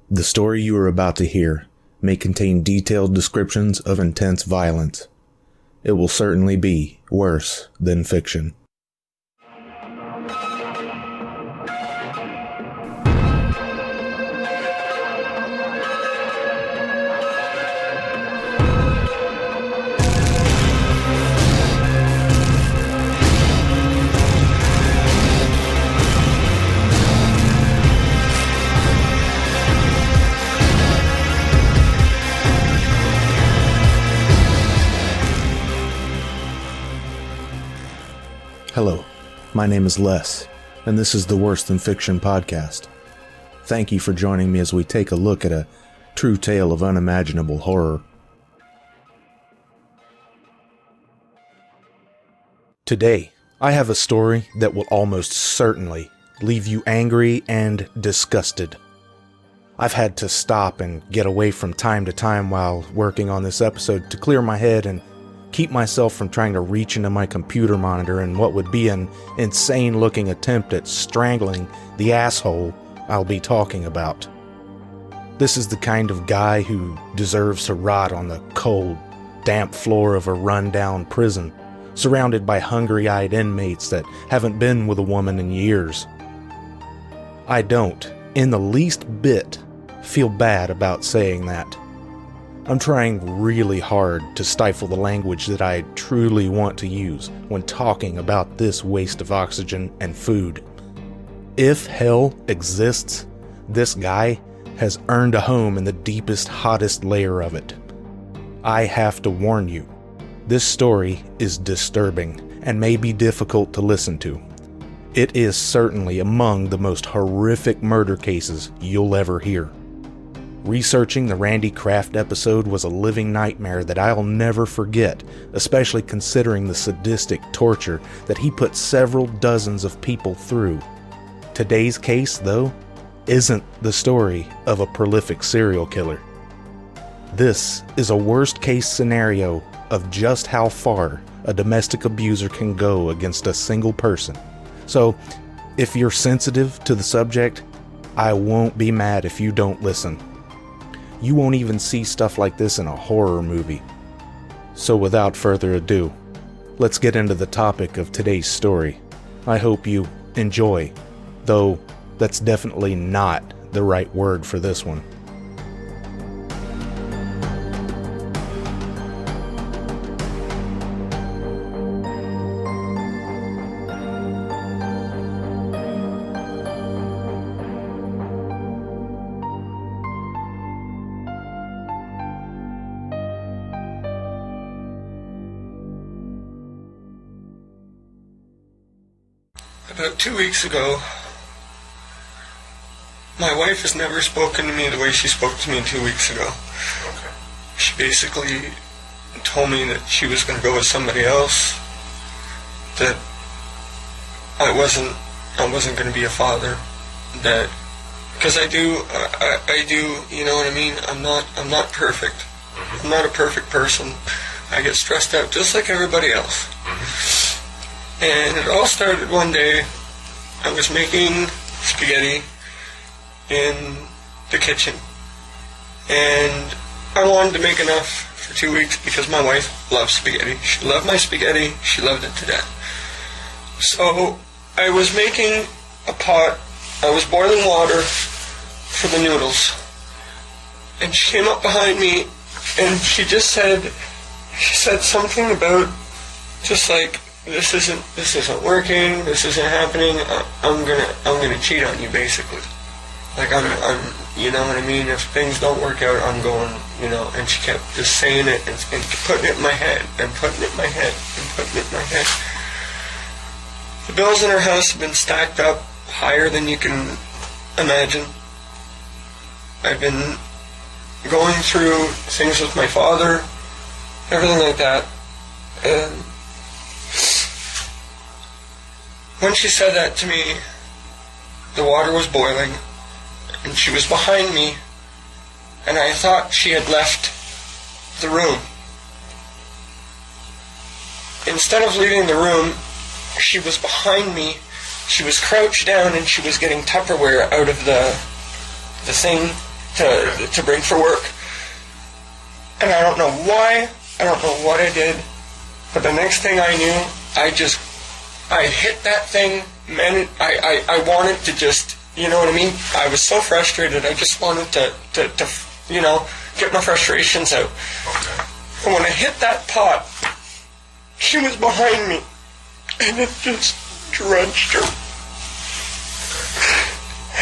The story you are about to hear may contain detailed descriptions of intense violence. It will certainly be worse than fiction. Hello, my name is Les, and this is the Worse Than Fiction podcast. Thank you for joining me as we take a look at a true tale of unimaginable horror. Today, I have a story that will almost certainly leave you angry and disgusted. I've had to stop and get away from time to time while working on this episode to clear my head and keep myself from trying to reach into my computer monitor in what would be an insane-looking attempt at strangling the asshole I'll be talking about. This is the kind of guy who deserves to rot on the cold, damp floor of a run-down prison, surrounded by hungry-eyed inmates that haven't been with a woman in years. I don't, in the least bit, feel bad about saying that. I'm trying really hard to stifle the language that I truly want to use when talking about this waste of oxygen and food. If hell exists, this guy has earned a home in the deepest, hottest layer of it. I have to warn you, this story is disturbing and may be difficult to listen to. It is certainly among the most horrific murder cases you'll ever hear. Researching the Randy Kraft episode was a living nightmare that I'll never forget, especially considering the sadistic torture that he put several dozens of people through. Today's case, though, isn't the story of a prolific serial killer. This is a worst-case scenario of just how far a domestic abuser can go against a single person. So, if you're sensitive to the subject, I won't be mad if you don't listen. You won't even see stuff like this in a horror movie. So without further ado, let's get into the topic of today's story. I hope you enjoy, though that's definitely not the right word for this one. About 2 weeks ago, my wife has never spoken to me the way she spoke to me 2 weeks ago. Okay. She basically told me that she was going to go with somebody else, that I wasn't going to be a father, that, because I do, you know what I mean? I'm not perfect. Mm-hmm. I'm not a perfect person. I get stressed out just like everybody else. Mm-hmm. And it all started one day. I was making spaghetti in the kitchen, and I wanted to make enough for 2 weeks because my wife loves spaghetti. She loved my spaghetti. She loved it to death. So I was making a pot. I was boiling water for the noodles, and she came up behind me, and she said something about just like, This isn't working. This isn't happening. I'm gonna cheat on you, basically. Like I'm, you know what I mean? If things don't work out, I'm going, you know. And she kept just saying it and putting it in my head and putting it in my head and putting it in my head. The bills in our house have been stacked up higher than you can imagine. I've been going through things with my father, everything like that, and when she said that to me, the water was boiling, and she was behind me, and I thought she had left the room. Instead of leaving the room, she was behind me, she was crouched down, and she was getting Tupperware out of the thing to bring for work. And I don't know why, I don't know what I did, but the next thing I knew, I hit that thing, man. I wanted to just, you know what I mean? I was so frustrated, I just wanted to get my frustrations out. And when I hit that pot, she was behind me, and it just drenched her.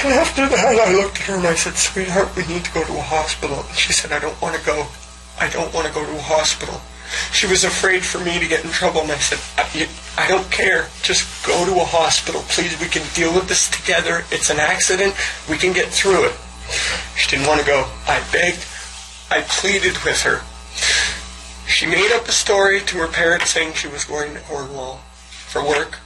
And after that, I looked at her and I said, "Sweetheart, we need to go to a hospital." And she said, "I don't want to go. I don't want to go to a hospital." She was afraid for me to get in trouble, and I said, I don't care. Just go to a hospital. Please, we can deal with this together. It's an accident. We can get through it. She didn't want to go. I begged. I pleaded with her. She made up a story to her parents saying she was going to Cornwall for work.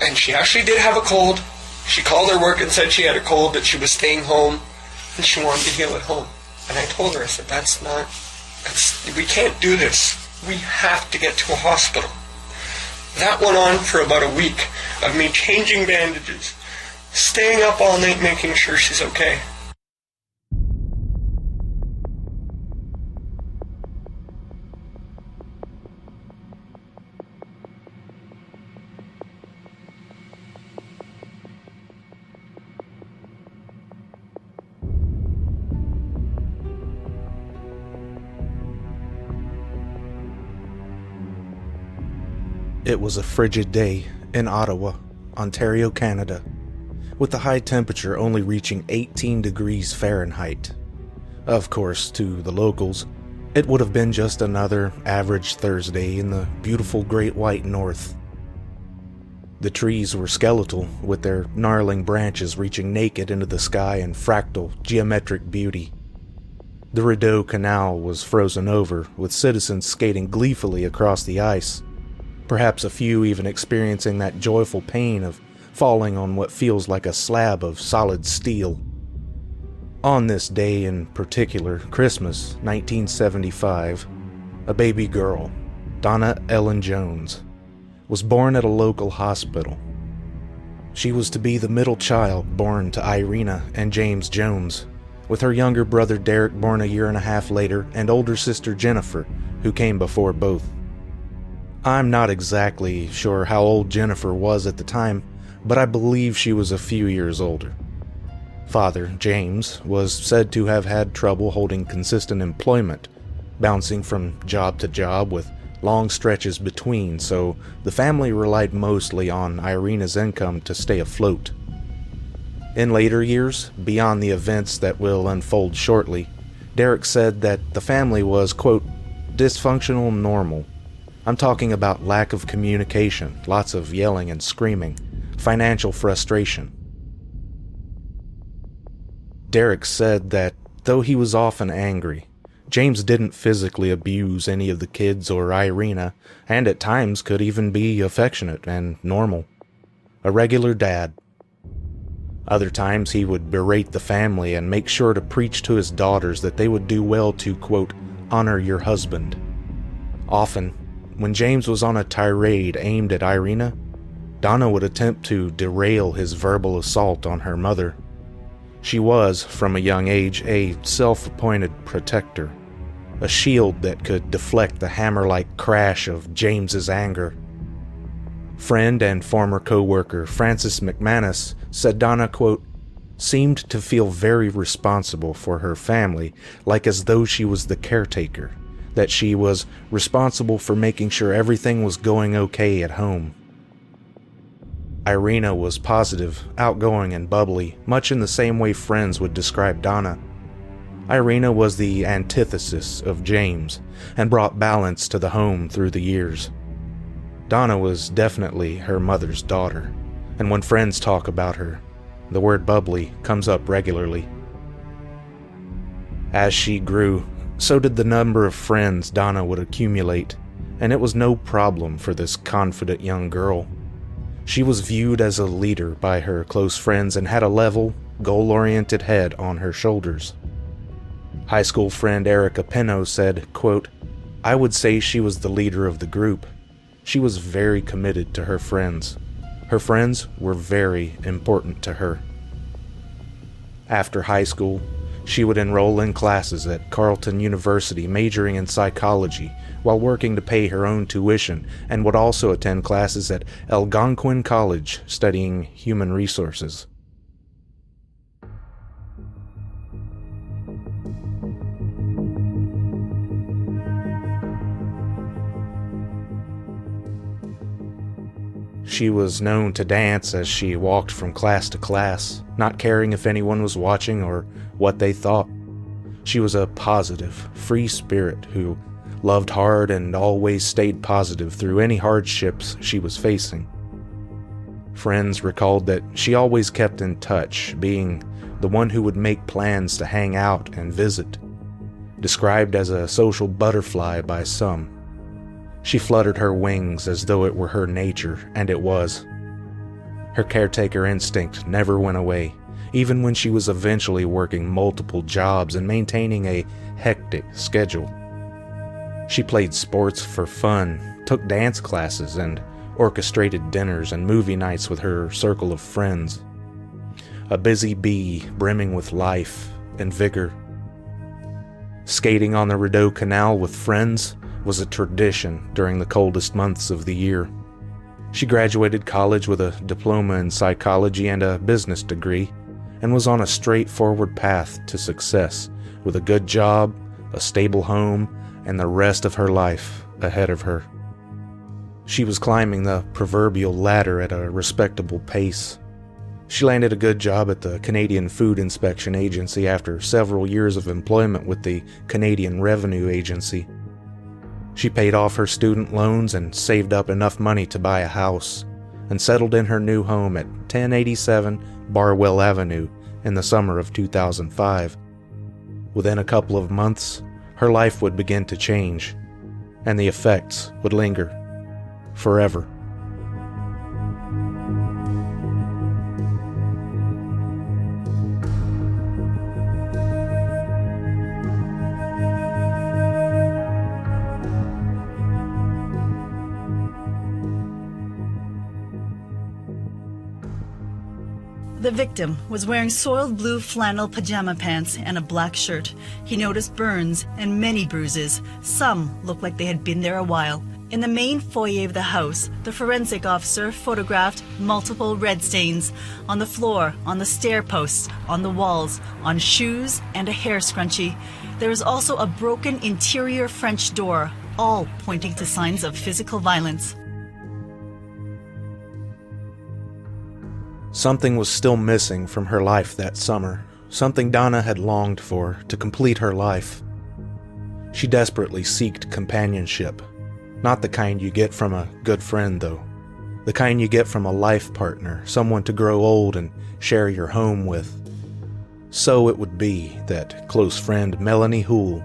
And she actually did have a cold. She called her work and said she had a cold, that she was staying home, and she wanted to heal at home. And I told her, I said, we can't do this. We have to get to a hospital. That went on for about a week of me changing bandages, staying up all night making sure she's okay. It was a frigid day in Ottawa, Ontario, Canada, with the high temperature only reaching 18 degrees Fahrenheit. Of course, to the locals, it would have been just another average Thursday in the beautiful Great White North. The trees were skeletal, with their gnarling branches reaching naked into the sky in fractal, geometric beauty. The Rideau Canal was frozen over, with citizens skating gleefully across the ice. Perhaps a few even experiencing that joyful pain of falling on what feels like a slab of solid steel. On this day in particular, Christmas 1975, a baby girl, Donna Ellen Jones, was born at a local hospital. She was to be the middle child born to Irina and James Jones, with her younger brother Derek born a year and a half later, and older sister Jennifer, who came before both. I'm not exactly sure how old Jennifer was at the time, but I believe she was a few years older. Father, James, was said to have had trouble holding consistent employment, bouncing from job to job with long stretches between, so the family relied mostly on Irina's income to stay afloat. In later years, beyond the events that will unfold shortly, Derek said that the family was, quote, dysfunctional normal. I'm talking about lack of communication, lots of yelling and screaming, financial frustration. Derek said that though he was often angry, James didn't physically abuse any of the kids or Irina, and at times could even be affectionate and normal. A regular dad. Other times he would berate the family and make sure to preach to his daughters that they would do well to, quote, honor your husband. Often, when James was on a tirade aimed at Irina, Donna would attempt to derail his verbal assault on her mother. She was, from a young age, a self-appointed protector, a shield that could deflect the hammer-like crash of James's anger. Friend and former co-worker Frances McManus said Donna, quote, seemed to feel very responsible for her family, like as though she was the caretaker, that she was responsible for making sure everything was going okay at home. Irina was positive, outgoing, and bubbly, much in the same way friends would describe Donna. Irina was the antithesis of James, and brought balance to the home through the years. Donna was definitely her mother's daughter, and when friends talk about her, the word bubbly comes up regularly. As she grew, so did the number of friends Donna would accumulate, and it was no problem for this confident young girl. She was viewed as a leader by her close friends and had a level, goal-oriented head on her shoulders. High school friend Erica Pino said, quote, I would say she was the leader of the group. She was very committed to her friends. Her friends were very important to her. After high school, she would enroll in classes at Carleton University majoring in psychology while working to pay her own tuition, and would also attend classes at Algonquin College studying human resources. She was known to dance as she walked from class to class, not caring if anyone was watching or what they thought. She was a positive, free spirit who loved hard and always stayed positive through any hardships she was facing. Friends recalled that she always kept in touch, being the one who would make plans to hang out and visit. Described as a social butterfly by some, she fluttered her wings as though it were her nature, and it was. Her caretaker instinct never went away, even when she was eventually working multiple jobs and maintaining a hectic schedule. She played sports for fun, took dance classes, and orchestrated dinners and movie nights with her circle of friends. A busy bee brimming with life and vigor. Skating on the Rideau Canal with friends was a tradition during the coldest months of the year. She graduated college with a diploma in psychology and a business degree, and was on a straightforward path to success, with a good job, a stable home, and the rest of her life ahead of her. She was climbing the proverbial ladder at a respectable pace. She landed a good job at the Canadian Food Inspection Agency after several years of employment with the Canadian Revenue Agency. She paid off her student loans and saved up enough money to buy a house, and settled in her new home at 1087 Barwell Avenue in the summer of 2005. Within a couple of months, her life would begin to change, and the effects would linger forever. The victim was wearing soiled blue flannel pajama pants and a black shirt. He noticed burns and many bruises. Some looked like they had been there a while. In the main foyer of the house, the forensic officer photographed multiple red stains on the floor, on the stair posts, on the walls, on shoes, and a hair scrunchie. There was also a broken interior French door, all pointing to signs of physical violence. Something was still missing from her life that summer, something Donna had longed for to complete her life. She desperately sought companionship, not the kind you get from a good friend though, the kind you get from a life partner, someone to grow old and share your home with. So it would be that close friend Melanie Houle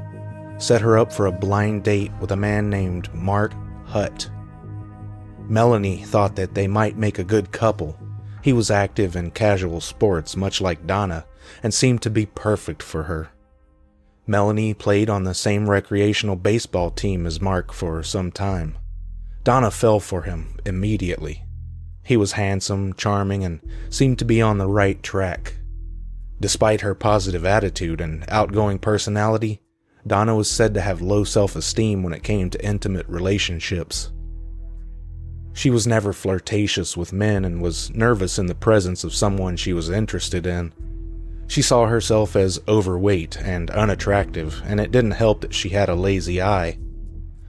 set her up for a blind date with a man named Mark Hutt. Melanie thought that they might make a good couple. He was active in casual sports, much like Donna, and seemed to be perfect for her. Melanie played on the same recreational baseball team as Mark for some time. Donna fell for him immediately. He was handsome, charming, and seemed to be on the right track. Despite her positive attitude and outgoing personality, Donna was said to have low self-esteem when it came to intimate relationships. She was never flirtatious with men and was nervous in the presence of someone she was interested in. She saw herself as overweight and unattractive, and it didn't help that she had a lazy eye.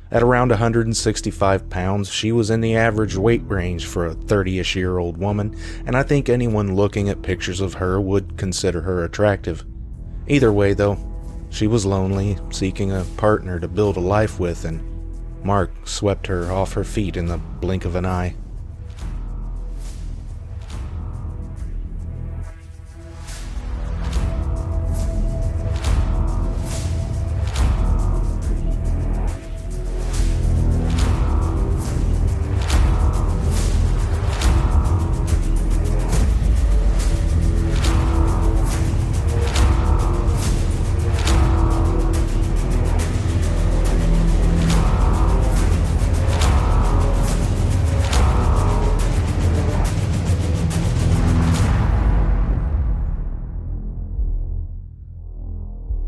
At around 165 pounds, she was in the average weight range for a 30-ish-year-old woman, and I think anyone looking at pictures of her would consider her attractive. Either way, though, she was lonely, seeking a partner to build a life with, and Mark swept her off her feet in the blink of an eye.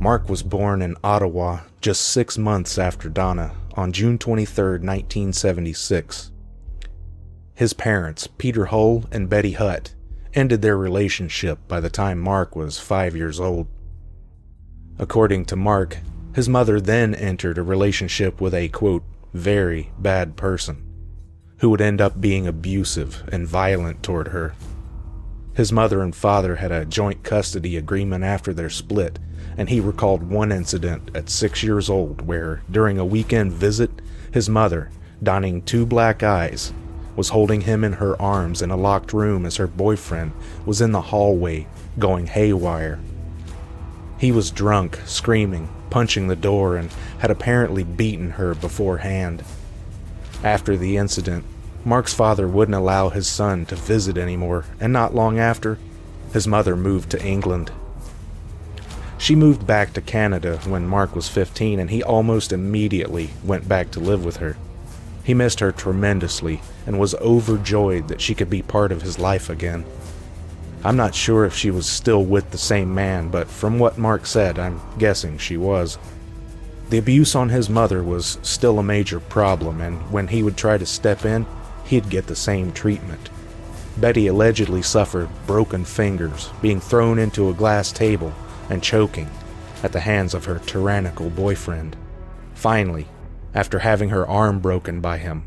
Mark was born in Ottawa just 6 months after Donna on June 23, 1976. His parents, Peter Hull and Betty Hutt, ended their relationship by the time Mark was 5 years old. According to Mark, his mother then entered a relationship with a, quote, very bad person, who would end up being abusive and violent toward her. His mother and father had a joint custody agreement after their split, and he recalled one incident at 6 years old where, during a weekend visit, his mother, donning 2 black eyes, was holding him in her arms in a locked room as her boyfriend was in the hallway going haywire. He was drunk, screaming, punching the door, and had apparently beaten her beforehand. After the incident, Mark's father wouldn't allow his son to visit anymore, and not long after, his mother moved to England. She moved back to Canada when Mark was 15, and he almost immediately went back to live with her. He missed her tremendously and was overjoyed that she could be part of his life again. I'm not sure if she was still with the same man, but from what Mark said, I'm guessing she was. The abuse on his mother was still a major problem, and when he would try to step in, he'd get the same treatment. Betty allegedly suffered broken fingers, being thrown into a glass table, and choking at the hands of her tyrannical boyfriend. Finally, after having her arm broken by him,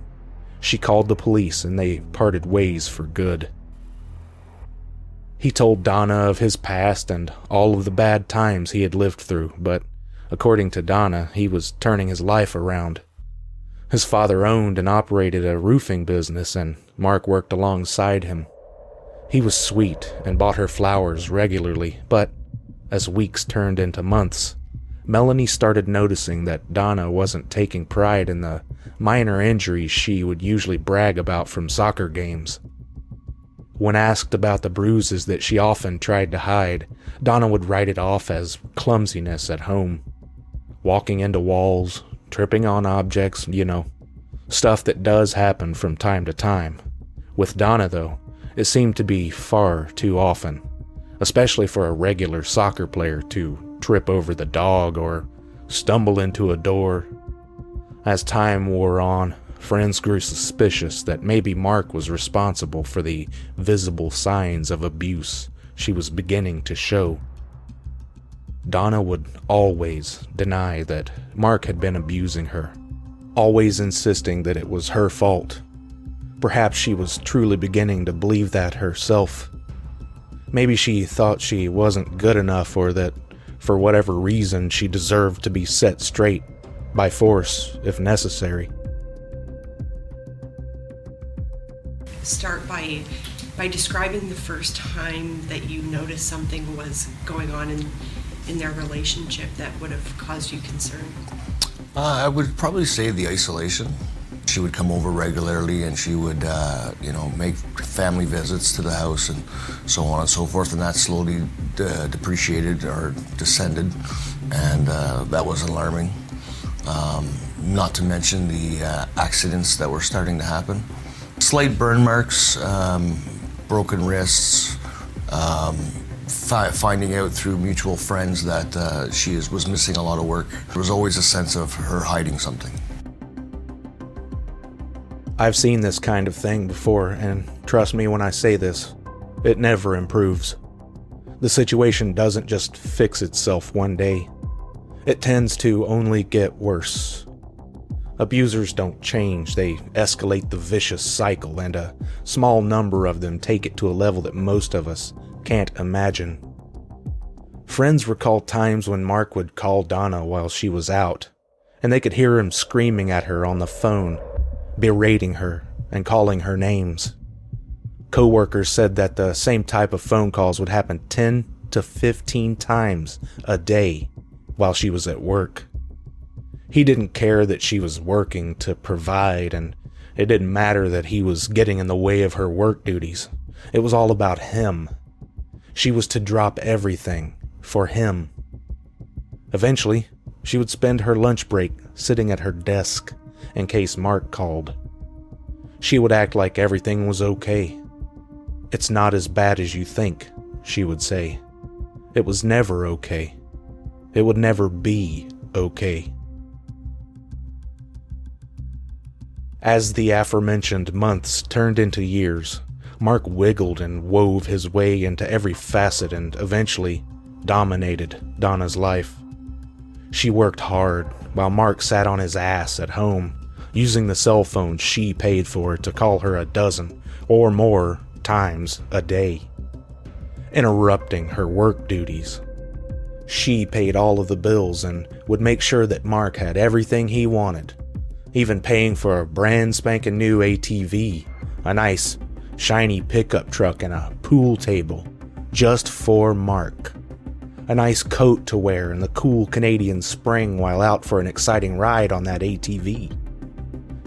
she called the police and they parted ways for good. He told Donna of his past and all of the bad times he had lived through, but according to Donna, he was turning his life around. His father owned and operated a roofing business, and Mark worked alongside him. He was sweet and bought her flowers regularly, but as weeks turned into months, Melanie started noticing that Donna wasn't taking pride in the minor injuries she would usually brag about from soccer games. When asked about the bruises that she often tried to hide, Donna would write it off as clumsiness at home. Walking into walls, tripping on objects, stuff that does happen from time to time. With Donna, though, it seemed to be far too often, especially for a regular soccer player to trip over the dog or stumble into a door. As time wore on, friends grew suspicious that maybe Mark was responsible for the visible signs of abuse she was beginning to show. Donna would always deny that Mark had been abusing her, always insisting that it was her fault. Perhaps she was truly beginning to believe that herself. Maybe she thought she wasn't good enough, or that for whatever reason she deserved to be set straight, by force if necessary. Start by describing the first time that you noticed something was going on in their relationship that would have caused you concern. I would probably say the isolation. She would come over regularly, and she would, make family visits to the house and so on and so forth, and that slowly depreciated or descended, and that was alarming. Not to mention the accidents that were starting to happen. Slight burn marks, broken wrists, finding out through mutual friends that she was missing a lot of work. There was always a sense of her hiding something. I've seen this kind of thing before, and trust me when I say this, it never improves. The situation doesn't just fix itself one day. It tends to only get worse. Abusers don't change, they escalate the vicious cycle, and a small number of them take it to a level that most of us can't imagine. Friends recall times when Mark would call Donna while she was out, and they could hear him screaming at her on the phone, berating her and calling her names. Co-workers said that the same type of phone calls would happen 10 to 15 times a day while she was at work. He didn't care that she was working to provide, and it didn't matter that he was getting in the way of her work duties. It was all about him. She was to drop everything for him. Eventually, she would spend her lunch break sitting at her desk in case Mark called. She would act like everything was okay. "It's not as bad as you think," she would say. It was never okay. It would never be okay. As the aforementioned months turned into years, Mark wiggled and wove his way into every facet and eventually dominated Donna's life. She worked hard while Mark sat on his ass at home, using the cell phone she paid for to call her a dozen or more times a day, interrupting her work duties. She paid all of the bills and would make sure that Mark had everything he wanted, even paying for a brand spanking new ATV, a nice shiny pickup truck and a pool table just for Mark, a nice coat to wear in the cool Canadian spring while out for an exciting ride on that ATV,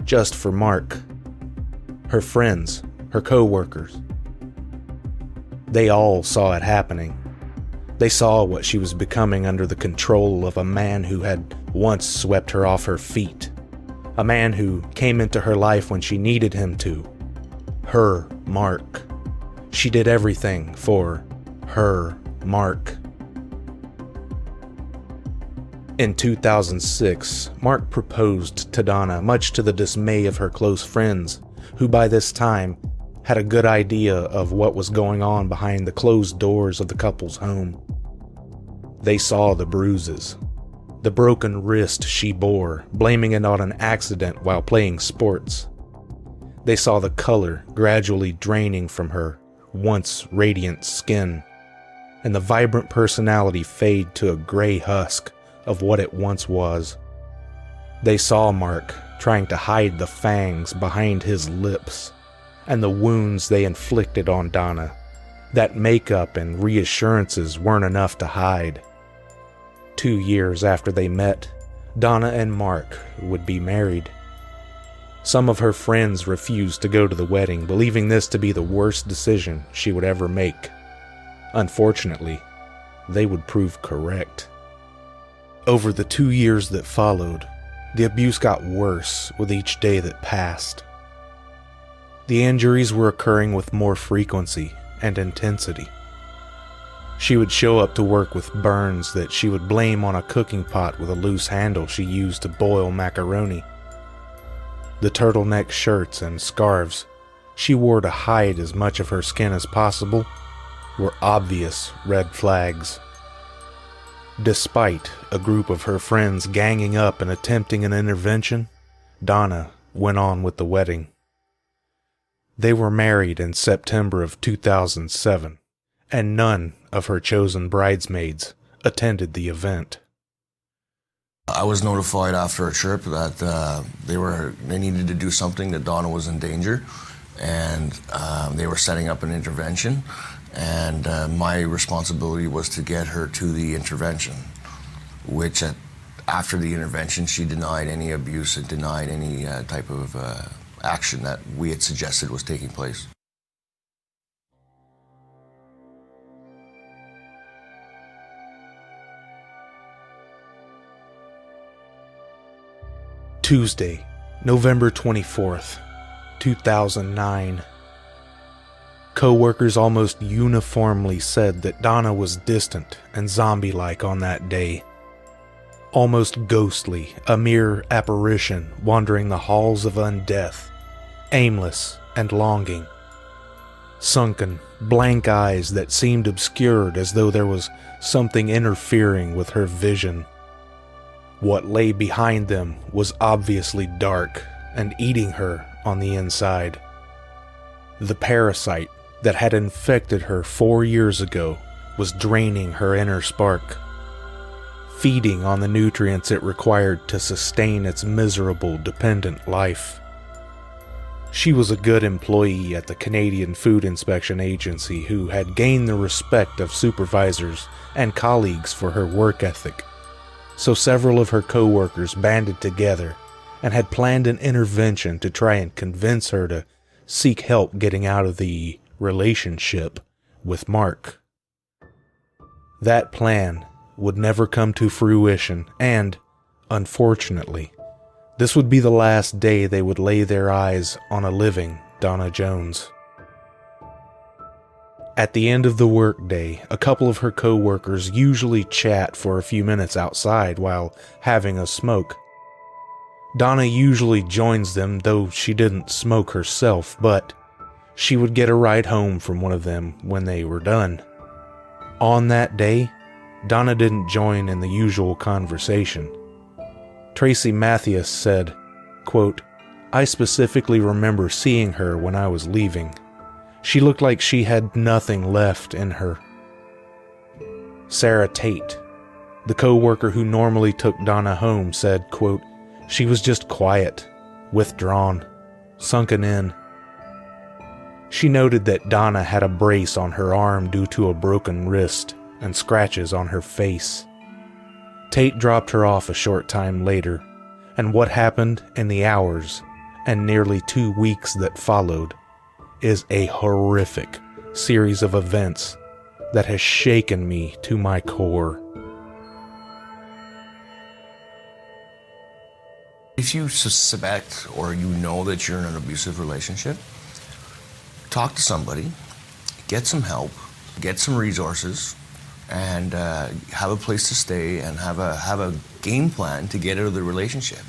just for Mark. Her friends, her co-workers, they all saw it happening. They saw what she was becoming under the control of a man who had once swept her off her feet, a man who came into her life when she needed him to. Her Mark. She did everything for her Mark. In 2006, Mark proposed to Donna, much to the dismay of her close friends, who by this time had a good idea of what was going on behind the closed doors of the couple's home. They saw the bruises, the broken wrist she bore, blaming it on an accident while playing sports. They saw the color gradually draining from her once radiant skin, and the vibrant personality fade to a gray husk of what it once was. They saw Mark trying to hide the fangs behind his lips, and the wounds they inflicted on Donna, that makeup and reassurances weren't enough to hide. 2 years after they met, Donna and Mark would be married. Some of her friends refused to go to the wedding, believing this to be the worst decision she would ever make. Unfortunately, they would prove correct. Over the 2 years that followed, the abuse got worse with each day that passed. The injuries were occurring with more frequency and intensity. She would show up to work with burns that she would blame on a cooking pot with a loose handle she used to boil macaroni. The turtleneck shirts and scarves she wore to hide as much of her skin as possible were obvious red flags. Despite a group of her friends ganging up and attempting an intervention, Donna went on with the wedding. They were married in September of 2007, and none of her chosen bridesmaids attended the event. I was notified after a trip that they needed to do something, that Donna was in danger, and they were setting up an intervention, and my responsibility was to get her to the intervention, which after the intervention she denied any abuse and denied any type of action that we had suggested was taking place. Tuesday, November 24th, 2009. Co-workers almost uniformly said that Donna was distant and zombie-like on that day. Almost ghostly, a mere apparition wandering the halls of undeath, aimless and longing. Sunken, blank eyes that seemed obscured as though there was something interfering with her vision. What lay behind them was obviously dark and eating her on the inside. The parasite that had infected her 4 years ago was draining her inner spark, feeding on the nutrients it required to sustain its miserable, dependent life. She was a good employee at the Canadian Food Inspection Agency who had gained the respect of supervisors and colleagues for her work ethic. So several of her co-workers banded together and had planned an intervention to try and convince her to seek help getting out of the relationship with Mark. That plan would never come to fruition, and, unfortunately, this would be the last day they would lay their eyes on a living Donna Jones. At the end of the workday, a couple of her co-workers usually chat for a few minutes outside while having a smoke. Donna usually joins them, though she didn't smoke herself, but she would get a ride home from one of them when they were done. On that day, Donna didn't join in the usual conversation. Tracy Mathias said, quote, "I specifically remember seeing her when I was leaving. She looked like she had nothing left in her." Sarah Tate, the co-worker who normally took Donna home, said, quote, "She was just quiet, withdrawn, sunken in." She noted that Donna had a brace on her arm due to a broken wrist and scratches on her face. Tate dropped her off a short time later, and what happened in the hours and nearly 2 weeks that followed is a horrific series of events that has shaken me to my core. If you suspect or you know that you're in an abusive relationship, talk to somebody, get some help, get some resources, and have a place to stay and have a game plan to get out of the relationship.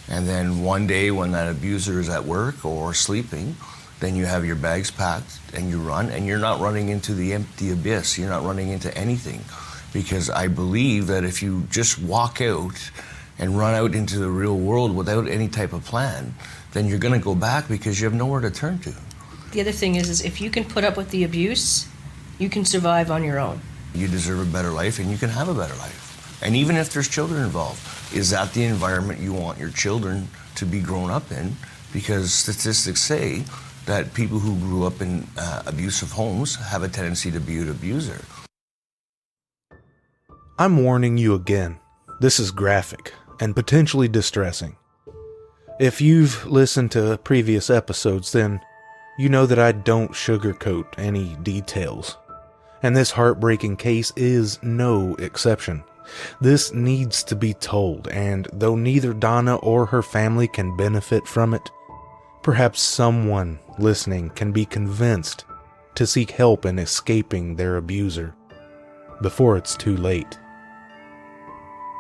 And then one day when that abuser is at work or sleeping, then you have your bags packed and you run, and you're not running into the empty abyss. You're not running into anything. Because I believe that if you just walk out and run out into the real world without any type of plan, then you're going to go back because you have nowhere to turn to. The other thing is if you can put up with the abuse, you can survive on your own. You deserve a better life, and you can have a better life. And even if there's children involved, is that the environment you want your children to be grown up in? Because statistics say that people who grew up in abusive homes have a tendency to be an abuser. I'm warning you again. This is graphic and potentially distressing. If you've listened to previous episodes, then you know that I don't sugarcoat any details. And this heartbreaking case is no exception. This needs to be told, and though neither Donna or her family can benefit from it, perhaps someone listening can be convinced to seek help in escaping their abuser before it's too late.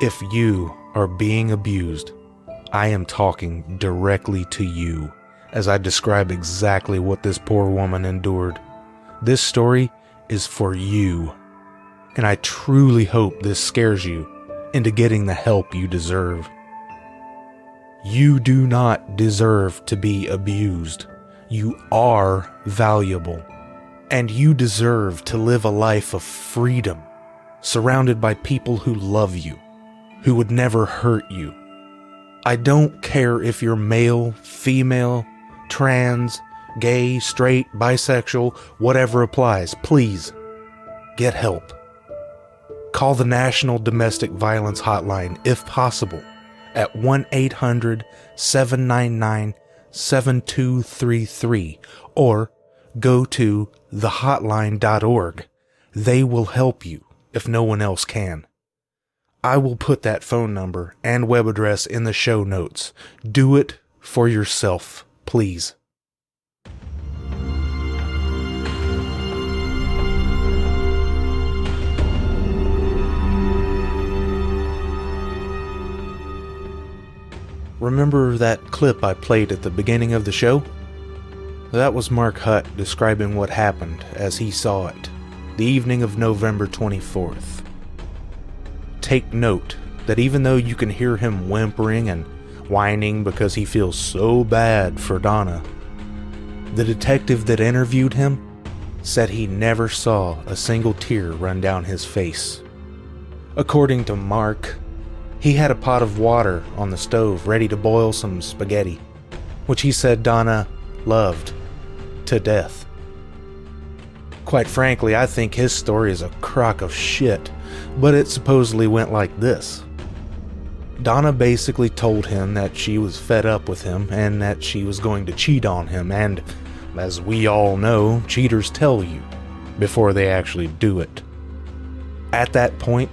If you are being abused, I am talking directly to you as I describe exactly what this poor woman endured. This story is for you, and I truly hope this scares you into getting the help you deserve. You do not deserve to be abused. You are valuable, and you deserve to live a life of freedom, surrounded by people who love you, who would never hurt you. I don't care if you're male, female, trans, gay, straight, bisexual, whatever applies. Please, get help. Call the National Domestic Violence Hotline if possible at 1-800-799-7233 or go to thehotline.org. They will help you if no one else can. I will put that phone number and web address in the show notes. Do it for yourself, please. Remember that clip I played at the beginning of the show? That was Mark Hutt describing what happened as he saw it, the evening of November 24th. Take note that even though you can hear him whimpering and whining because he feels so bad for Donna, the detective that interviewed him said he never saw a single tear run down his face. According to Mark, he had a pot of water on the stove ready to boil some spaghetti, which he said Donna loved to death. Quite frankly, I think his story is a crock of shit, but it supposedly went like this. Donna basically told him that she was fed up with him and that she was going to cheat on him, and as we all know, cheaters tell you before they actually do it. At that point,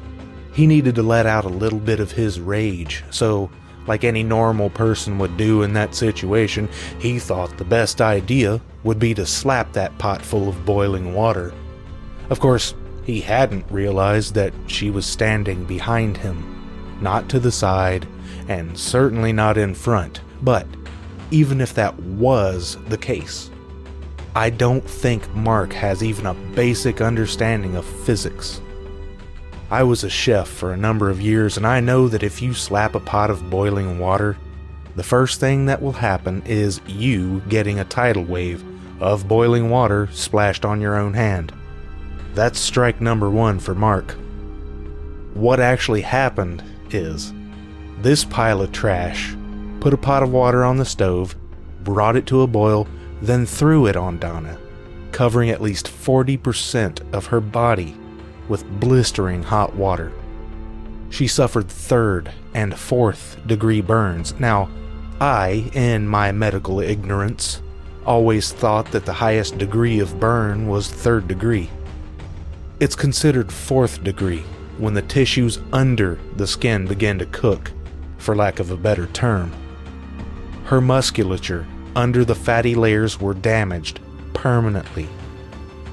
he needed to let out a little bit of his rage, so like any normal person would do in that situation, he thought the best idea would be to slap that pot full of boiling water Of course, he hadn't realized that she was standing behind him, not to the side, and certainly not in front. But even if that was the case, I don't think Mark has even a basic understanding of physics. I was a chef for a number of years, and I know that if you slap a pot of boiling water, the first thing that will happen is you getting a tidal wave of boiling water splashed on your own hand. That's strike number one for Mark. What actually happened is, this pile of trash put a pot of water on the stove, brought it to a boil, then threw it on Donna, covering at least 40% of her body with blistering hot water. She suffered 3rd and 4th degree burns. Now, I, in my medical ignorance, always thought that the highest degree of burn was 3rd degree. It's considered 4th degree when the tissues under the skin begin to cook, for lack of a better term. Her musculature under the fatty layers were damaged permanently.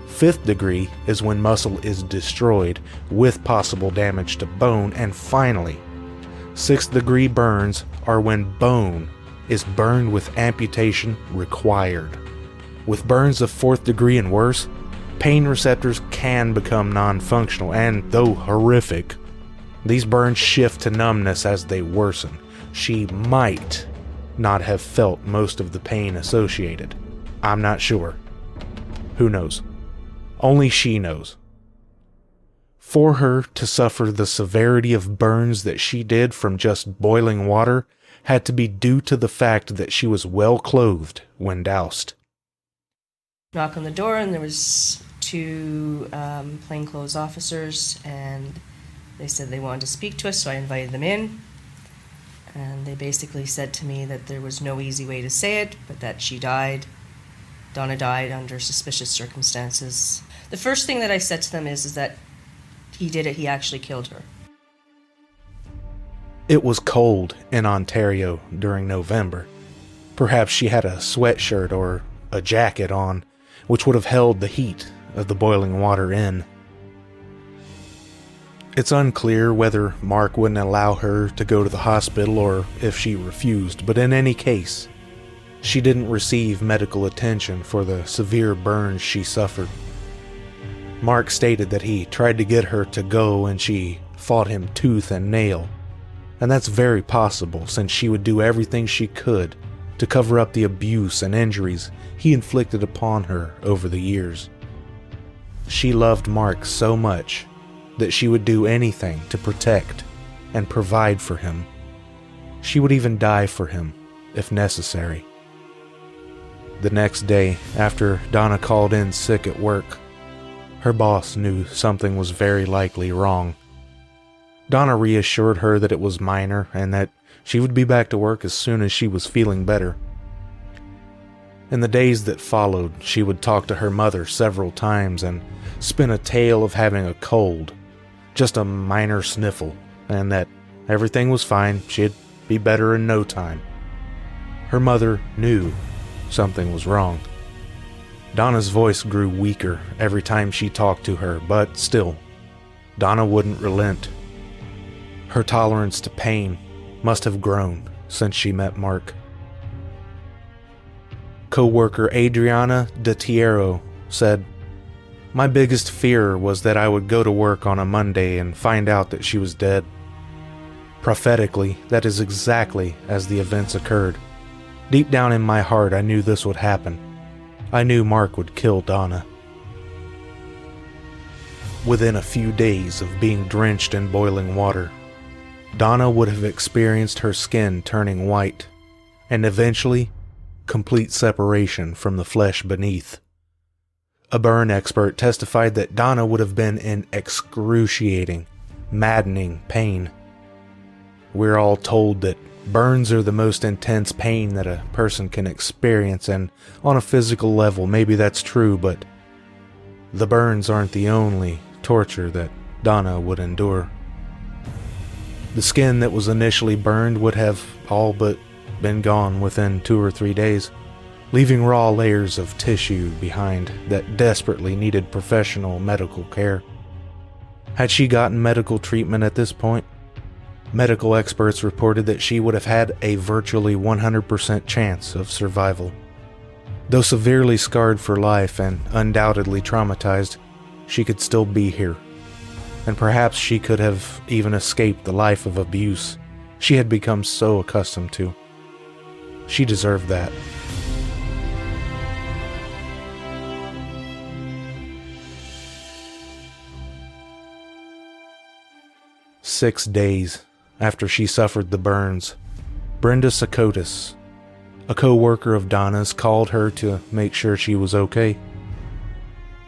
5th degree is when muscle is destroyed with possible damage to bone, and finally, 6th degree burns are when bone is burned with amputation required. With burns of 4th degree and worse, pain receptors can become non-functional, and though horrific, these burns shift to numbness as they worsen. She might not have felt most of the pain associated. I'm not sure. Who knows? Only she knows. For her to suffer the severity of burns that she did from just boiling water had to be due to the fact that she was well clothed when doused. Knock on the door, and there was 2 plainclothes officers, and they said they wanted to speak to us, so I invited them in. And they basically said to me that there was no easy way to say it, but that she died. Donna died under suspicious circumstances. The first thing that I said to them is that he did it, he actually killed her. It was cold in Ontario during November. Perhaps she had a sweatshirt or a jacket on, which would have held the heat of the boiling water in. It's unclear whether Mark wouldn't allow her to go to the hospital or if she refused, but in any case, she didn't receive medical attention for the severe burns she suffered. Mark stated that he tried to get her to go and she fought him tooth and nail, and that's very possible since she would do everything she could to cover up the abuse and injuries he inflicted upon her over the years. She loved Mark so much that she would do anything to protect and provide for him. She would even die for him, if necessary. The next day, after Donna called in sick at work, her boss knew something was very likely wrong. Donna reassured her that it was minor and that she would be back to work as soon as she was feeling better. In the days that followed, she would talk to her mother several times and spin a tale of having a cold, just a minor sniffle, and that everything was fine, she'd be better in no time. Her mother knew something was wrong. Donna's voice grew weaker every time she talked to her, but still, Donna wouldn't relent. Her tolerance to pain must have grown since she met Mark. Co-worker Adriana De Tierro said, "My biggest fear was that I would go to work on a Monday and find out that she was dead. Prophetically, that is exactly as the events occurred. Deep down in my heart, I knew this would happen. I knew Mark would kill Donna." Within a few days of being drenched in boiling water, Donna would have experienced her skin turning white, and eventually, complete separation from the flesh beneath. A burn expert testified that Donna would have been in excruciating, maddening pain. We're all told that burns are the most intense pain that a person can experience, and on a physical level, maybe that's true, but the burns aren't the only torture that Donna would endure. The skin that was initially burned would have all but been gone within 2 or 3 days. leaving raw layers of tissue behind that desperately needed professional medical care. Had she gotten medical treatment at this point? Medical experts reported that she would have had a virtually 100% chance of survival. Though severely scarred for life and undoubtedly traumatized, she could still be here. And perhaps she could have even escaped the life of abuse she had become so accustomed to. She deserved that. Six days after she suffered the burns, Brenda Sakotis, a co-worker of Donna's, called her to make sure she was okay.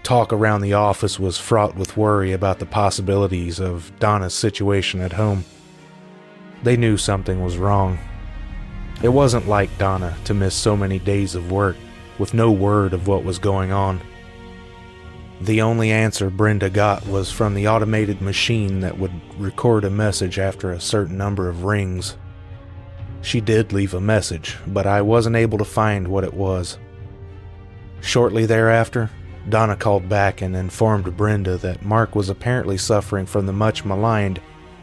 Talk around the office was fraught with worry about the possibilities of Donna's situation at home. They knew something was wrong. It wasn't like Donna to miss so many days of work with no word of what was going on. The only answer Brenda got was from the automated machine that would record a message after a certain number of rings. She did leave a message, but I wasn't able to find what it was. Shortly thereafter, Donna called back and informed Brenda that Mark was apparently suffering from the much maligned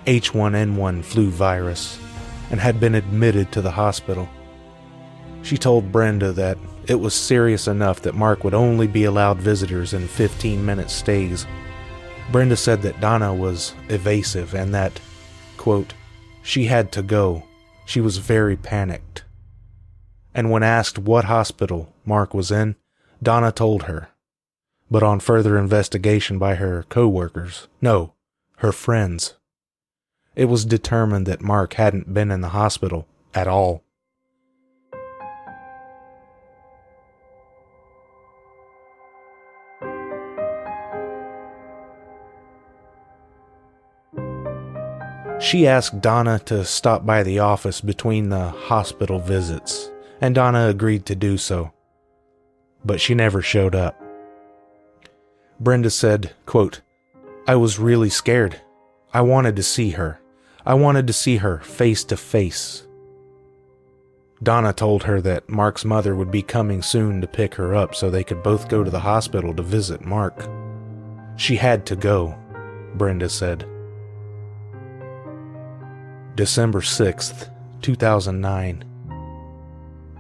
H1N1 flu virus and had been admitted to the hospital. She told Brenda that it was serious enough that Mark would only be allowed visitors in 15-minute stays. Brenda said that Donna was evasive and that, quote, she had to go. She was very panicked. And when asked what hospital Mark was in, Donna told her. But on further investigation by her co-workers, no, her friends, it was determined that Mark hadn't been in the hospital at all. She asked Donna to stop by the office between the hospital visits, and Donna agreed to do so. But she never showed up. Brenda said, quote, I was really scared. I wanted to see her. I wanted to see her face to face. Donna told her that Mark's mother would be coming soon to pick her up so they could both go to the hospital to visit Mark. She had to go, Brenda said. December 6th, 2009.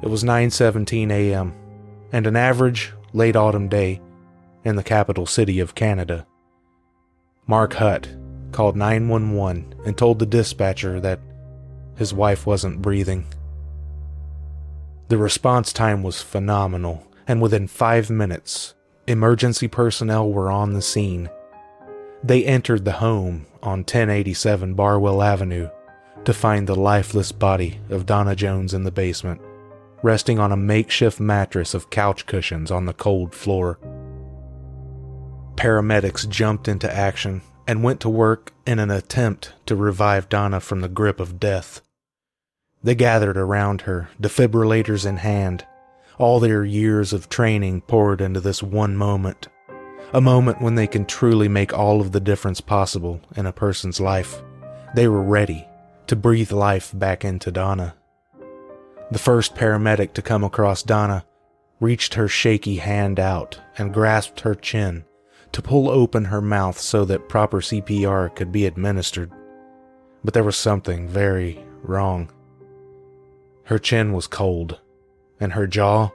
It was 9:17 a.m. and an average late autumn day in the capital city of Canada. Mark Hutt called 911 and told the dispatcher that his wife wasn't breathing. The response time was phenomenal, and within 5 minutes, emergency personnel were on the scene. They entered the home on 1087 Barwell Avenue to find the lifeless body of Donna Jones in the basement, resting on a makeshift mattress of couch cushions on the cold floor. Paramedics jumped into action and went to work in an attempt to revive Donna from the grip of death. They gathered around her, defibrillators in hand, all their years of training poured into this one moment, a moment when they can truly make all of the difference possible in a person's life. They were ready to breathe life back into Donna. The first paramedic to come across Donna reached her shaky hand out and grasped her chin to pull open her mouth so that proper CPR could be administered. But there was something very wrong. Her chin was cold, and her jaw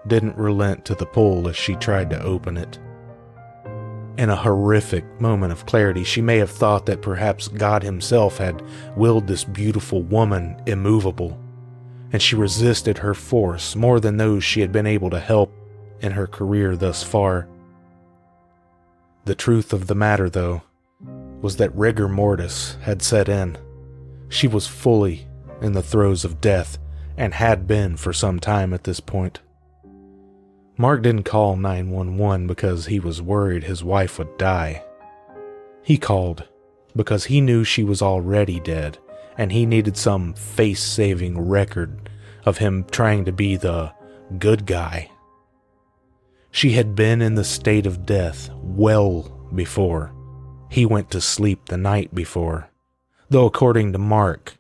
didn't relent to the pull as she tried to open it. In a horrific moment of clarity, she may have thought that perhaps God himself had willed this beautiful woman immovable, and she resisted her force more than those she had been able to help in her career thus far. The truth of the matter, though, was that rigor mortis had set in. She was fully in the throes of death, and had been for some time at this point. Mark didn't call 911 because he was worried his wife would die. He called because he knew she was already dead, and he needed some face-saving record of him trying to be the good guy. She had been in the state of death well before he went to sleep the night before, though according to Mark,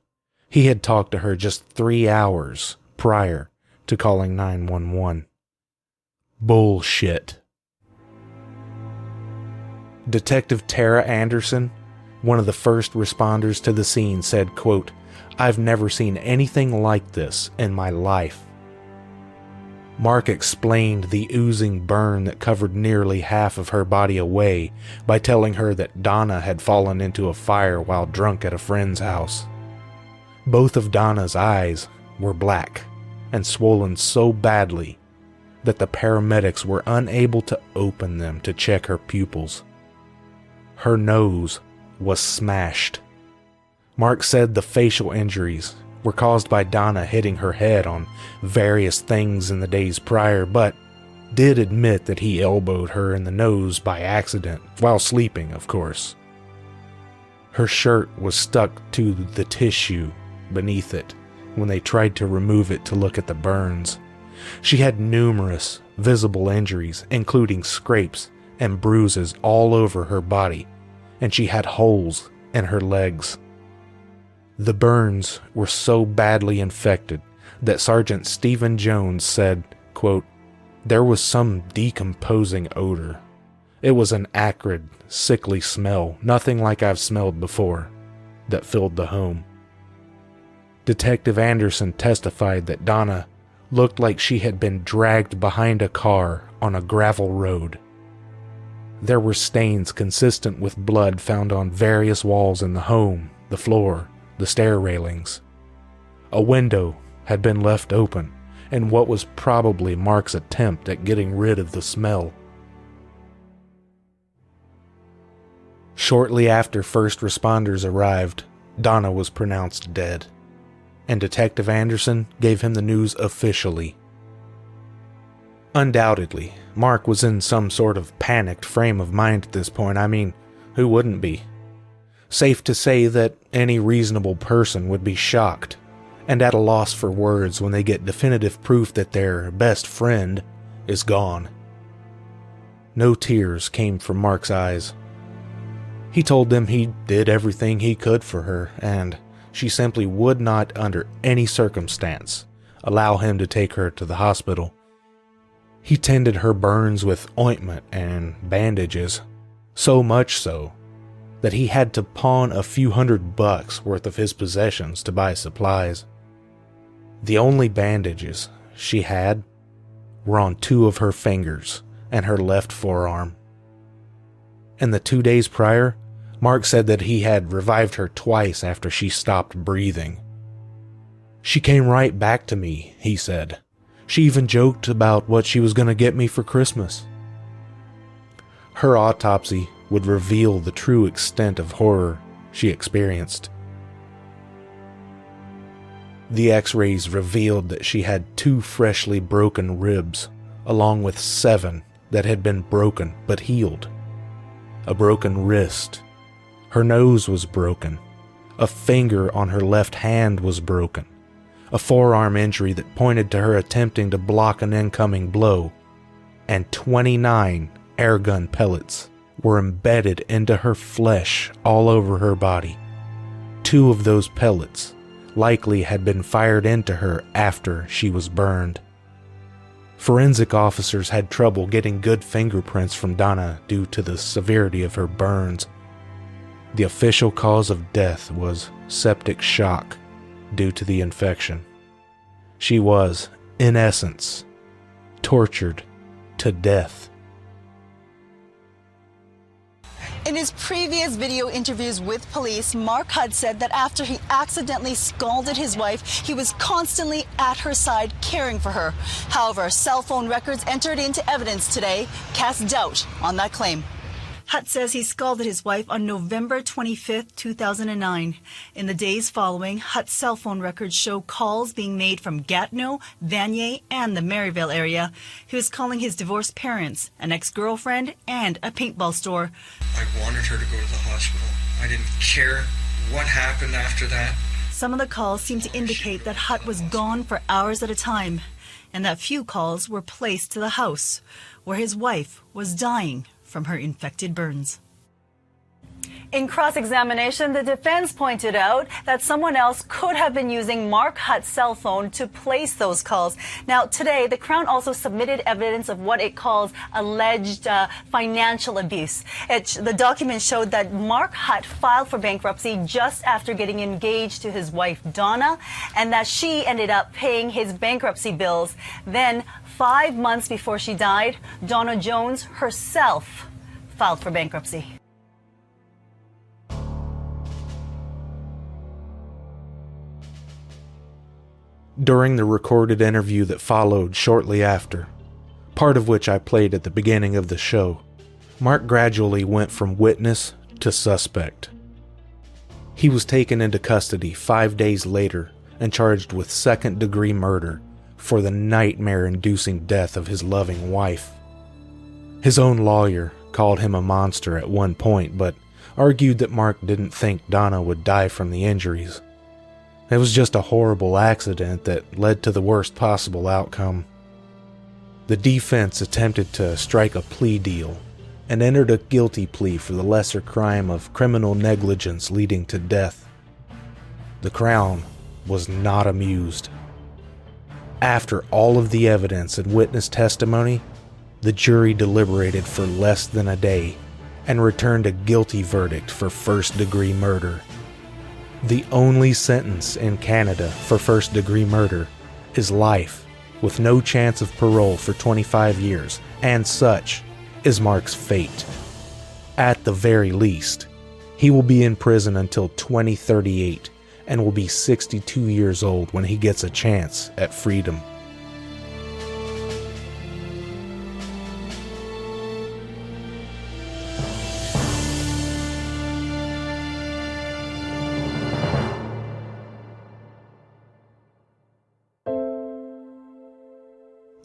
he had talked to her just 3 hours prior to calling 911. Bullshit. Detective Tara Anderson, one of the first responders to the scene, said, quote, "I've never seen anything like this in my life." Mark explained the oozing burn that covered nearly half of her body away by telling her that Donna had fallen into a fire while drunk at a friend's house. Both of Donna's eyes were black and swollen so badly that the paramedics were unable to open them to check her pupils. Her nose was smashed. Mark said the facial injuries were caused by Donna hitting her head on various things in the days prior, but did admit that he elbowed her in the nose by accident, while sleeping, of course. Her shirt was stuck to the tissue beneath it when they tried to remove it to look at the burns. She had numerous visible injuries, including scrapes and bruises all over her body, and she had holes in her legs. The burns were so badly infected that Sergeant Stephen Jones said, quote, "There was some decomposing odor. It was an acrid, sickly smell, nothing like I've smelled before, that filled the home." Detective Anderson testified that Donna looked like she had been dragged behind a car on a gravel road. There were stains consistent with blood found on various walls in the home, the floor, the stair railings. A window had been left open in what was probably Mark's attempt at getting rid of the smell. Shortly after first responders arrived, Donna was pronounced dead, and Detective Anderson gave him the news officially. Undoubtedly, Mark was in some sort of panicked frame of mind at this point. I mean, who wouldn't be? Safe to say that any reasonable person would be shocked and at a loss for words when they get definitive proof that their best friend is gone. No tears came from Mark's eyes. He told them he did everything he could for her, and she simply would not, under any circumstance, allow him to take her to the hospital. He tended her burns with ointment and bandages, so much so that he had to pawn a few $100 worth of his possessions to buy supplies. The only bandages she had were on 2 of her fingers and her left forearm. In the 2 days prior, Mark said that he had revived her twice after she stopped breathing. "She came right back to me," he said. "She even joked about what she was going to get me for Christmas." Her autopsy would reveal the true extent of horror she experienced. The x-rays revealed that she had 2 freshly broken ribs, along with 7 that had been broken but healed. A broken wrist. Her nose was broken. A finger on her left hand was broken. A forearm injury that pointed to her attempting to block an incoming blow. And 29 airgun pellets were embedded into her flesh all over her body. 2 of those pellets likely had been fired into her after she was burned. Forensic officers had trouble getting good fingerprints from Donna due to the severity of her burns. The official cause of death was septic shock due to the infection. She was, in essence, tortured to death. In his previous video interviews with police, Mark Hutt said that after he accidentally scalded his wife, he was constantly at her side caring for her. However, cell phone records entered into evidence today cast doubt on that claim. Hutt says he scalded his wife on November 25th, 2009. In the days following, Hutt's cell phone records show calls being made from Gatineau, Vanier, and the Maryville area. He was calling his divorced parents, an ex-girlfriend, and a paintball store. I wanted her to go to the hospital. I didn't care what happened after that. Some of the calls seem to indicate that Hutt was gone for hours at a time, and that few calls were placed to the house, where his wife was dying from her infected burns. In cross-examination, the defense pointed out that someone else could have been using Mark Hutt's cell phone to place those calls. Now, today, the Crown also submitted evidence of what it calls alleged financial abuse. The document showed that Mark Hutt filed for bankruptcy just after getting engaged to his wife, Donna, and that she ended up paying his bankruptcy bills. Then, 5 months before she died, Donna Jones herself filed for bankruptcy. During the recorded interview that followed shortly after, part of which I played at the beginning of the show, Mark gradually went from witness to suspect. He was taken into custody 5 days later and charged with second-degree murder for the nightmare-inducing death of his loving wife. His own lawyer called him a monster at one point, but argued that Mark didn't think Donna would die from the injuries. It was just a horrible accident that led to the worst possible outcome. The defense attempted to strike a plea deal and entered a guilty plea for the lesser crime of criminal negligence leading to death. The Crown was not amused. After all of the evidence and witness testimony, the jury deliberated for less than a day and returned a guilty verdict for first-degree murder. The only sentence in Canada for first-degree murder is life, with no chance of parole for 25 years, and such is Mark's fate. At the very least, he will be in prison until 2038 and will be 62 years old when he gets a chance at freedom.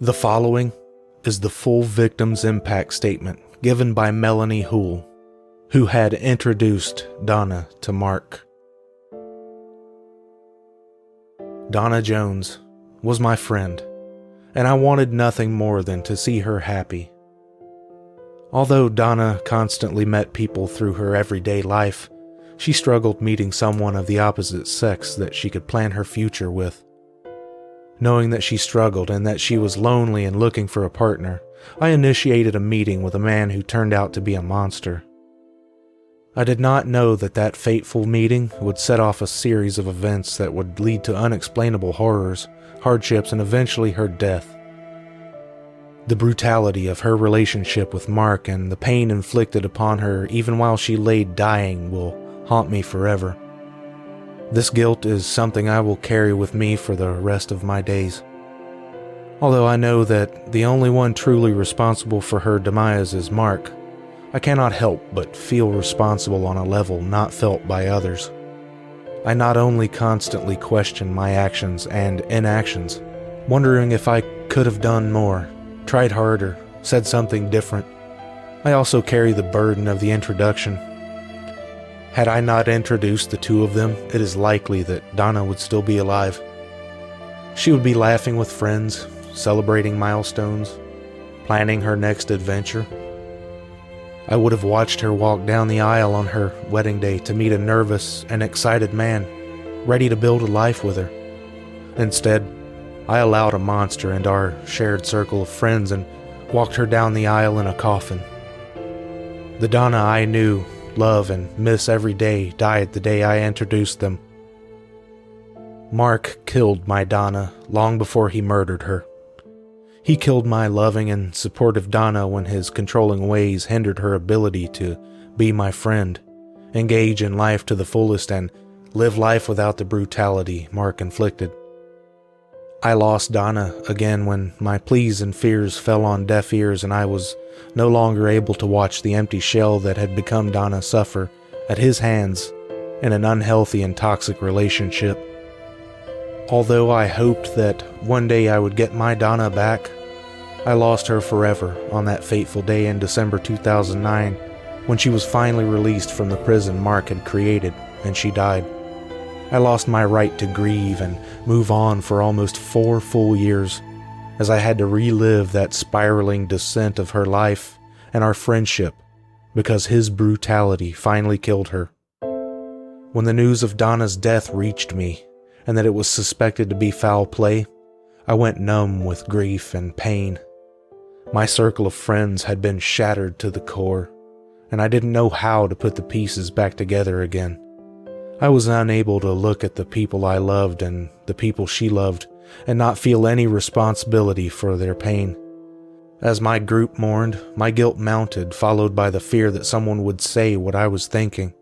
The following is the full victim's impact statement given by Melanie Houle, who had introduced Donna to Mark. Donna Jones was my friend, and I wanted nothing more than to see her happy. Although Donna constantly met people through her everyday life, she struggled meeting someone of the opposite sex that she could plan her future with. Knowing that she struggled and that she was lonely and looking for a partner, I initiated a meeting with a man who turned out to be a monster. I did not know that that fateful meeting would set off a series of events that would lead to unexplainable horrors, hardships, and eventually her death. The brutality of her relationship with Mark and the pain inflicted upon her even while she lay dying will haunt me forever. This guilt is something I will carry with me for the rest of my days. Although I know that the only one truly responsible for her demise is Mark, I cannot help but feel responsible on a level not felt by others. I not only constantly question my actions and inactions, wondering if I could have done more, tried harder, said something different, I also carry the burden of the introduction. Had I not introduced the two of them, it is likely that Donna would still be alive. She would be laughing with friends, celebrating milestones, planning her next adventure. I would have watched her walk down the aisle on her wedding day to meet a nervous and excited man, ready to build a life with her. Instead, I allowed a monster into our shared circle of friends and walked her down the aisle in a coffin. The Donna I knew, love, and miss every day died the day I introduced them. Mark killed my Donna long before he murdered her. He killed my loving and supportive Donna when his controlling ways hindered her ability to be my friend, engage in life to the fullest, and live life without the brutality Mark inflicted. I lost Donna again when my pleas and fears fell on deaf ears and I was no longer able to watch the empty shell that had become Donna suffer at his hands in an unhealthy and toxic relationship. Although I hoped that one day I would get my Donna back, I lost her forever on that fateful day in December 2009 when she was finally released from the prison Mark had created and she died. I lost my right to grieve and move on for almost 4 full years, as I had to relive that spiraling descent of her life and our friendship because his brutality finally killed her. When the news of Donna's death reached me, and that it was suspected to be foul play, I went numb with grief and pain. My circle of friends had been shattered to the core, and I didn't know how to put the pieces back together again. I was unable to look at the people I loved and the people she loved and not feel any responsibility for their pain. As my group mourned, my guilt mounted, followed by the fear that someone would say what I was thinking,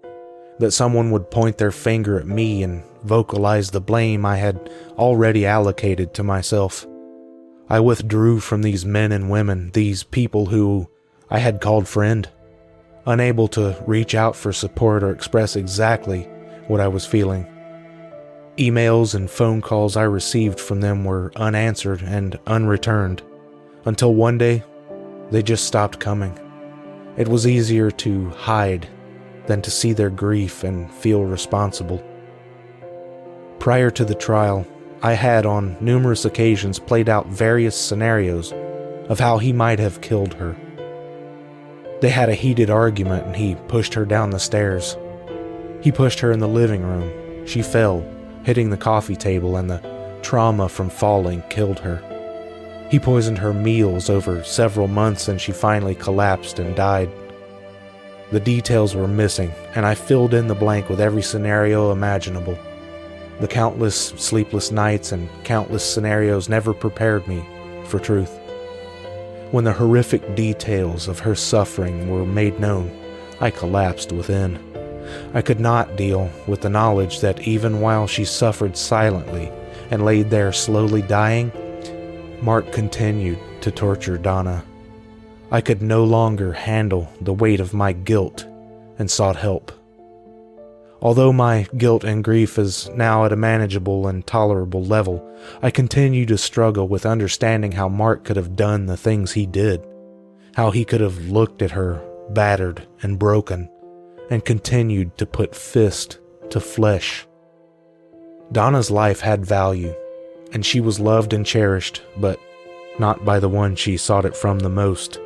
that someone would point their finger at me and vocalize the blame I had already allocated to myself. I withdrew from these men and women, these people who I had called friend, unable to reach out for support or express exactly what I was feeling. Emails and phone calls I received from them were unanswered and unreturned, until one day they just stopped coming. It was easier to hide than to see their grief and feel responsible. Prior to the trial, I had on numerous occasions played out various scenarios of how he might have killed her. They had a heated argument and he pushed her down the stairs. He pushed her in the living room. She fell, hitting the coffee table, and the trauma from falling killed her. He poisoned her meals over several months and she finally collapsed and died. The details were missing, and I filled in the blank with every scenario imaginable. The countless sleepless nights and countless scenarios never prepared me for truth. When the horrific details of her suffering were made known, I collapsed within. I could not deal with the knowledge that even while she suffered silently and laid there slowly dying, Mark continued to torture Donna. I could no longer handle the weight of my guilt and sought help. Although my guilt and grief is now at a manageable and tolerable level, I continue to struggle with understanding how Mark could have done the things he did, how he could have looked at her, battered and broken, and continued to put fist to flesh. Donna's life had value, and she was loved and cherished, but not by the one she sought it from the most.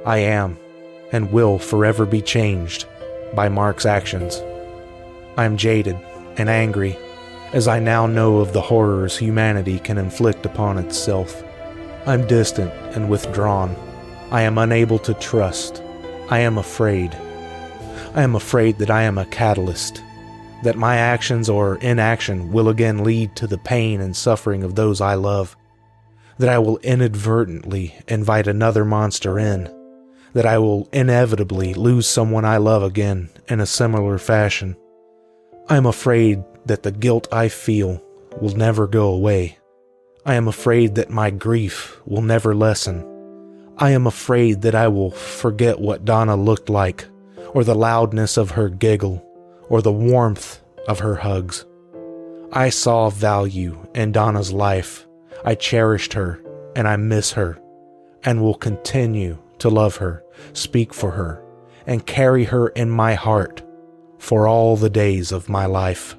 I am, and will forever be changed by Mark's actions. I am jaded and angry, as I now know of the horrors humanity can inflict upon itself. I am distant and withdrawn. I am unable to trust. I am afraid. I am afraid that I am a catalyst, that my actions or inaction will again lead to the pain and suffering of those I love, that I will inadvertently invite another monster in, that I will inevitably lose someone I love again in a similar fashion. I am afraid that the guilt I feel will never go away. I am afraid that my grief will never lessen. I am afraid that I will forget what Donna looked like, or the loudness of her giggle, or the warmth of her hugs. I saw value in Donna's life. I cherished her, and I miss her, and will continue to love her, speak for her, and carry her in my heart for all the days of my life.